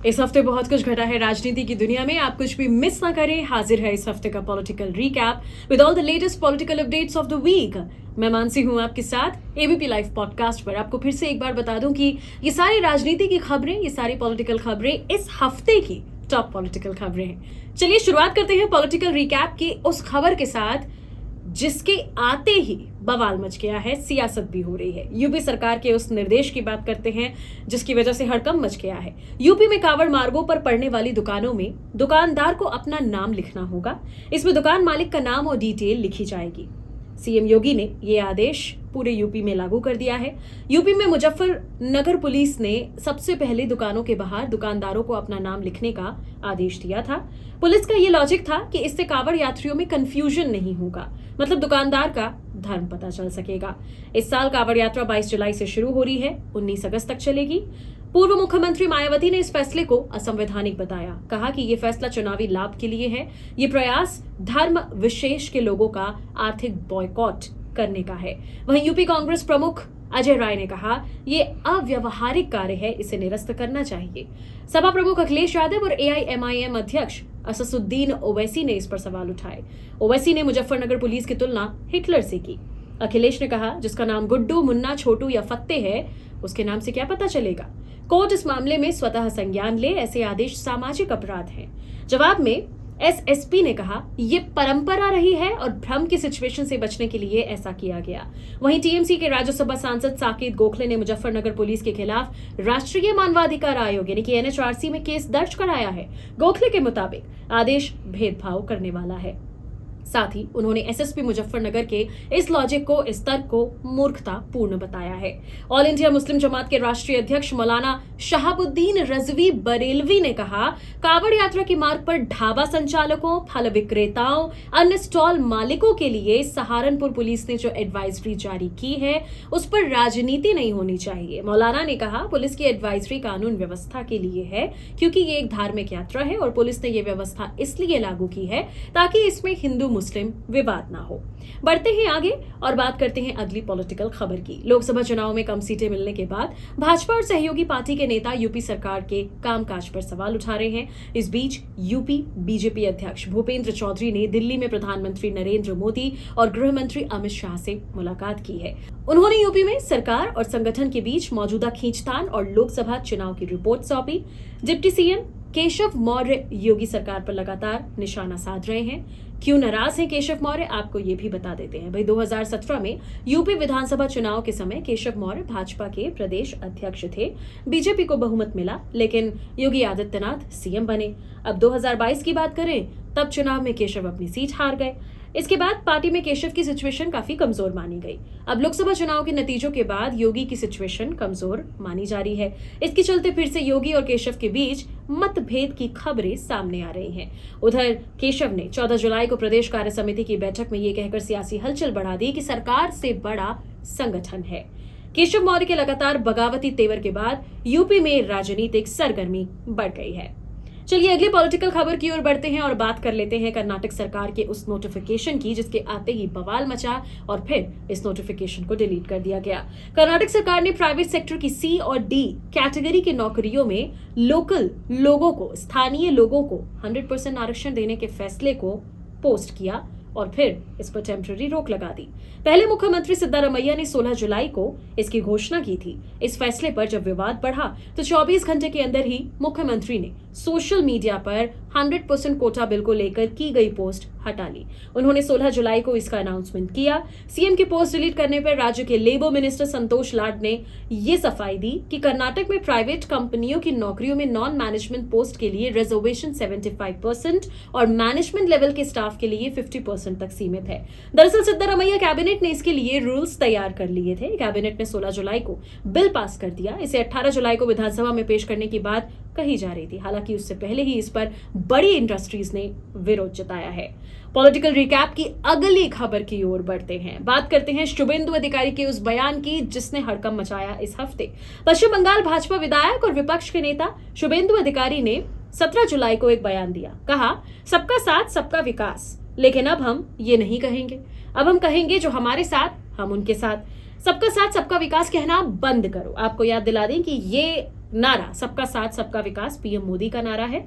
इस हफ्ते बहुत कुछ घटा है राजनीति की दुनिया में। आप कुछ भी मिस ना करें, हाजिर है इस हफ्ते का political recap with all the latest political updates of the week. मैं मानसी हूं आपके साथ एबीपी लाइव पॉडकास्ट पर। आपको फिर से एक बार बता दूं कि ये सारी राजनीति की खबरें, ये सारी पॉलिटिकल खबरें इस हफ्ते की टॉप पॉलिटिकल खबरें हैं। चलिए शुरुआत करते हैं पॉलिटिकल रिकैप की उस खबर के साथ जिसके आते ही बवाल मच गया है, सियासत भी हो रही है। यूपी सरकार के उस निर्देश की बात करते हैं जिसकी वजह से हड़कंप मच गया है। यूपी में कावड़ मार्गों पर पड़ने वाली दुकानों में दुकानदार को अपना नाम लिखना होगा। इसमें दुकान मालिक का नाम और डिटेल लिखी जाएगी। सीएम योगी ने ये आदेश पूरे यूपी में लागू कर दिया है। यूपी में मुजफ्फरनगर पुलिस ने सबसे पहले दुकानों के बाहर दुकानदारों को अपना नाम लिखने का आदेश दिया था। पुलिस का ये लॉजिक था कि इससे कावड़ यात्रियों में कंफ्यूजन नहीं होगा, मतलब दुकानदार का धर्म पता चल सकेगा। इस साल कावड़ यात्रा 22 जुलाई से शुरू हो रही है, 19 अगस्त तक चलेगी। पूर्व मुख्यमंत्री मायावती ने इस फैसले को असंवैधानिक बताया। कहा कि ये फैसला चुनावी लाभ के लिए है। ये प्रयास धर्म विशेष के लोगों का आर्थिक बॉयकॉट करने का है। वहीं यूपी कांग्रेस प्रमुख अजय राय ने कहा ये अव्यवहारिक कार्य है, इसे निरस्त करना चाहिए। सपा प्रमुख अखिलेश यादव और एआईएमआईएम अध्यक्ष असदुद्दीन ओवैसी ने इस पर सवाल उठाए। ओवैसी ने मुजफ्फरनगर पुलिस की तुलना हिटलर से की। अखिलेश ने कहा जिसका नाम गुड्डू, मुन्ना, छोटू या फत्ते है उसके नाम से क्या पता चलेगा। कोर्ट इस मामले में स्वतः संज्ञान ले, ऐसे आदेश सामाजिक अपराध हैं। जवाब में एसएसपी ने कहा ये परंपरा रही है और भ्रम की सिचुएशन से बचने के लिए ऐसा किया गया। वहीं टीएमसी के राज्यसभा सांसद साकेत गोखले ने मुजफ्फरनगर पुलिस के खिलाफ राष्ट्रीय मानवाधिकार आयोग यानी कि एनएचआरसी में केस दर्ज कराया है। गोखले के मुताबिक आदेश भेदभाव करने वाला है। साथ ही उन्होंने एसएसपी मुजफ्फरनगर के इस लॉजिक को, इस तर्क को मूर्खतापूर्ण बताया है। ऑल इंडिया मुस्लिम जमात के राष्ट्रीय अध्यक्ष मौलाना शहाबुद्दीन रजवी बरेलवी ने कहा कावड़ यात्रा के मार्ग पर ढाबा संचालकों, फल विक्रेताओं, अन्य स्टॉल मालिकों के लिए सहारनपुर पुलिस ने जो एडवाइजरी जारी की है उस पर राजनीति नहीं होनी चाहिए। मौलाना ने कहा पुलिस की एडवाइजरी कानून व्यवस्था के लिए है क्योंकि ये एक धार्मिक यात्रा है और पुलिस ने ये व्यवस्था इसलिए लागू की है ताकि इसमें हिंदू मुस्लिम विवाद ना हो। बढ़ते हैं आगे और बात करते हैं अगली पॉलिटिकल खबर की। लोकसभा चुनाव में कम सीटें मिलने के बाद भाजपा और सहयोगी पार्टी के नेता यूपी सरकार के कामकाज पर सवाल उठा रहे हैं। इस बीच यूपी बीजेपी अध्यक्ष भूपेंद्र चौधरी ने दिल्ली में प्रधानमंत्री नरेंद्र मोदी और गृह मंत्री अमित शाह से मुलाकात की है। उन्होंने यूपी में सरकार और संगठन के बीच मौजूदा खींचतान और लोकसभा चुनाव की रिपोर्ट सौंपी। डिप्टी सीएम केशव मौर्य योगी सरकार पर लगातार निशाना साध रहे हैं। क्यों नाराज हैं केशव मौर्य, आपको ये भी बता देते हैं। भाई 2017 में यूपी विधानसभा चुनाव के समय केशव मौर्य भाजपा के प्रदेश अध्यक्ष थे। बीजेपी को बहुमत मिला लेकिन योगी आदित्यनाथ सीएम बने। अब 2022 की बात करें तब चुनाव में केशव अपनी सीट हार गए। इसके बाद पार्टी में केशव की सिचुएशन काफी कमजोर मानी गई। अब लोकसभा चुनाव के नतीजों के बाद योगी की सिचुएशन कमजोर मानी जा रही है। इसके चलते फिर से योगी और केशव के बीच मतभेद की खबरें सामने आ रही हैं। उधर केशव ने 14 जुलाई को प्रदेश कार्य समिति की बैठक में ये कहकर सियासी हलचल बढ़ा दी कि सरकार से बड़ा संगठन है। केशव मौर्य के लगातार बगावती तेवर के बाद यूपी में राजनीतिक सरगर्मी बढ़ गई है। चलिए अगली पॉलिटिकल खबर की ओर बढ़ते हैं और बात कर लेते हैं कर्नाटक सरकार के उस नोटिफिकेशन की जिसके आते ही बवाल मचा और फिर इस नोटिफिकेशन को डिलीट कर दिया गया। कर्नाटक सरकार ने प्राइवेट सेक्टर की सी और डी कैटेगरी की नौकरियों में लोकल लोगों को, स्थानीय लोगों को 100% आरक्षण देने के फैसले को पोस्ट किया और फिर इस पर टेम्पररी रोक लगा दी। पहले मुख्यमंत्री सिद्धारमैया ने 16 जुलाई को इसकी घोषणा की थी। इस फैसले पर जब विवाद बढ़ा तो 24 घंटे के अंदर ही मुख्यमंत्री ने सोशल मीडिया पर 100% कोटा बिल को लेकर की गई पोस्ट हटा ली। उन्होंने 16 जुलाई को इसका अनाउंसमेंट किया। सीएम की पोस्ट डिलीट करने पर राज्य के लेबर मिनिस्टर संतोष लाड ने ये सफाई दी कि कर्नाटक में प्राइवेट कंपनियों की नौकरियों में नॉन मैनेजमेंट पोस्ट के लिए रिजर्वेशन 75% और मैनेजमेंट लेवल के स्टाफ के लिए 50% तक सीमित है। दरअसल सिद्धारमैया कैबिनेट ने इसके लिए रूल्स तैयार कर लिए थे। कैबिनेट ने 16 जुलाई को बिल पास कर दिया। इसे 18 जुलाई को विधानसभा में पेश करने की बात कही जा रही थी। हालांकि उससे पहले ही इस पर बड़ी इंडस्ट्रीज ने विरोध जताया है। पॉलिटिकल रिकैप की अगली खबर की ओर बढ़ते हैं। बात करते हैं शुभेंदु अधिकारी के उस बयान की जिसने हड़कंप मचाया इस हफ्ते। पश्चिम बंगाल भाजपा विधायक और विपक्ष के नेता शुभेंदु अधिकारी ने 17 जुलाई को एक बयान दिया। कहा सबका साथ सबका विकास, लेकिन अब हम ये नहीं कहेंगे। अब हम कहेंगे जो हमारे साथ हम उनके साथ। सबका साथ सबका विकास कहना बंद करो। आपको याद दिला दें कि ये नारा सबका साथ सबका विकास पीएम मोदी का नारा है।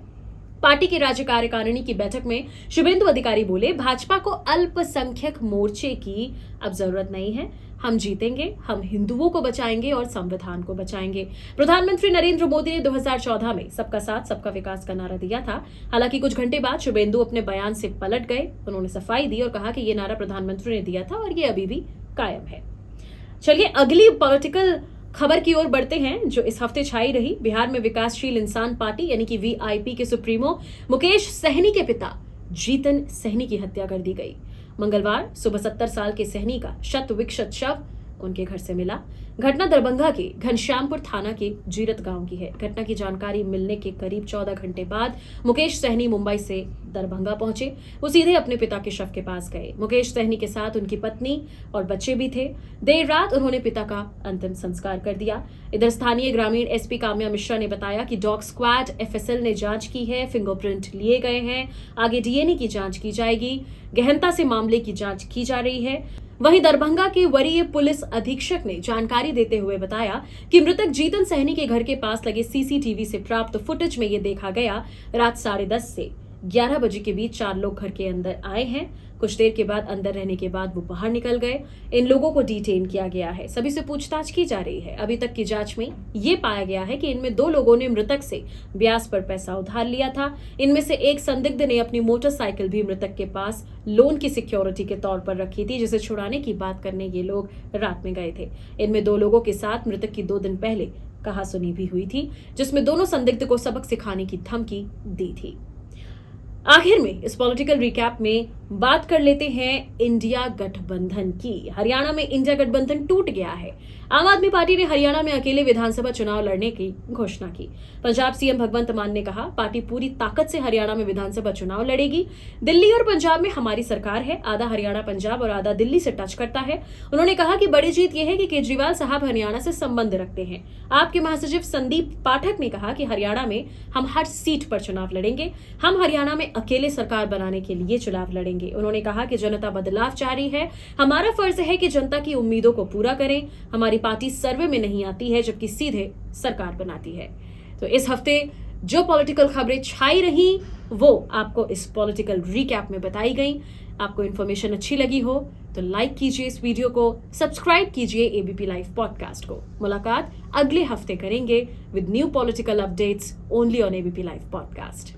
पार्टी की राज्य कार्यकारिणी की बैठक में शुभेंदु अधिकारी बोले, भाजपा को अल्पसंख्यक मोर्चे की अब जरूरत नहीं है। हम जीतेंगे, हम हिंदुओं को बचाएंगे और संविधान को बचाएंगे। प्रधानमंत्री नरेंद्र मोदी ने 2014 में सबका साथ सबका विकास का नारा दिया था। हालांकि कुछ घंटे बाद शुभेंदु अपने बयान से पलट गए। उन्होंने सफाई दी और कहा कि यह नारा प्रधानमंत्री ने दिया था और ये अभी भी कायम है। चलिए अगली पॉलिटिकल खबर की ओर बढ़ते हैं जो इस हफ्ते छाई रही। बिहार में विकासशील इंसान पार्टी यानी कि वीआईपी के सुप्रीमो मुकेश सहनी के पिता जीतन सहनी की हत्या कर दी गई। मंगलवार सुबह 70 साल के सहनी का शत विक्षत शव उनके घर से मिला। घटना दरभंगा के घनश्यामपुर थाना के जीरत गांव की है। घटना की जानकारी मिलने के करीब 14 घंटे बाद मुकेश सहनी मुंबई से दरभंगा पहुंचे। वो सीधे अपने पिता के शव के पास गए। मुकेश सहनी के साथ उनकी पत्नी और बच्चे भी थे। देर रात उन्होंने पिता का अंतिम संस्कार कर दिया। इधर स्थानीय ग्रामीण एसपी काम्या मिश्रा ने बताया कि डॉग स्क्वाड एफएसएल ने जांच की है, फिंगरप्रिंट लिए गए हैं, आगे डीएनए की जांच की जाएगी। गहनता से मामले की जांच की जा रही है। वहीं दरभंगा के वरीय पुलिस अधीक्षक ने जानकारी देते हुए बताया कि मृतक जीतन सहनी के घर के पास लगे सीसीटीवी से प्राप्त फुटेज में ये देखा गया रात 10:30 से 11 बजे के बीच 4 लोग घर के अंदर आए हैं। कुछ देर के बाद अंदर रहने के बाद वो बाहर निकल गए। इन लोगों को डिटेन किया गया है। सभी से पूछताछ की जा रही है। अभी तक की जांच में ये पाया गया है कि इनमें 2 लोगों ने मृतक से ब्याज पर पैसा उधार लिया था। इनमें से एक संदिग्ध ने अपनी मोटरसाइकिल भी मृतक के पास लोन की सिक्योरिटी के तौर पर रखी थी, जिसे छुड़ाने की बात करने ये लोग रात में गए थे। इनमें 2 लोगों के साथ मृतक की 2 दिन पहले कहासुनी भी हुई थी, जिसमें दोनों संदिग्ध को सबक सिखाने की धमकी दी थी। आखिर में इस पॉलिटिकल रिकैप में बात कर लेते हैं इंडिया गठबंधन की। हरियाणा में इंडिया गठबंधन टूट गया है। आम आदमी पार्टी ने हरियाणा में अकेले विधानसभा चुनाव लड़ने की घोषणा की। पंजाब सीएम भगवंत मान ने कहा, पार्टी पूरी ताकत से हरियाणा में विधानसभा चुनाव लड़ेगी। दिल्ली और पंजाब में हमारी सरकार है, आधा हरियाणा पंजाब और आधा दिल्ली से टच करता है। उन्होंने कहा कि बड़ी जीत यह है कि केजरीवाल साहब हरियाणा से संबंध रखते हैं। आपके महासचिव संदीप पाठक ने कहा कि हरियाणा में हम हर सीट पर चुनाव लड़ेंगे। हम हरियाणा में अकेले सरकार बनाने के लिए चुनाव लड़ेंगे। उन्होंने कहा कि जनता बदलाव चाह रही है, हमारा फर्ज है कि जनता की उम्मीदों को पूरा करें। हमारी पार्टी सर्वे में नहीं आती है, जबकि सीधे सरकार बनाती है। तो इस हफ्ते जो पॉलिटिकल खबरें छाई रही वो आपको इस पॉलिटिकल रिकैप में बताई गई। आपको इन्फॉर्मेशन अच्छी लगी हो तो लाइक कीजिए इस वीडियो को, सब्सक्राइब कीजिए एबीपी लाइव पॉडकास्ट को। मुलाकात अगले हफ्ते करेंगे with new political updates only on ABP live podcast.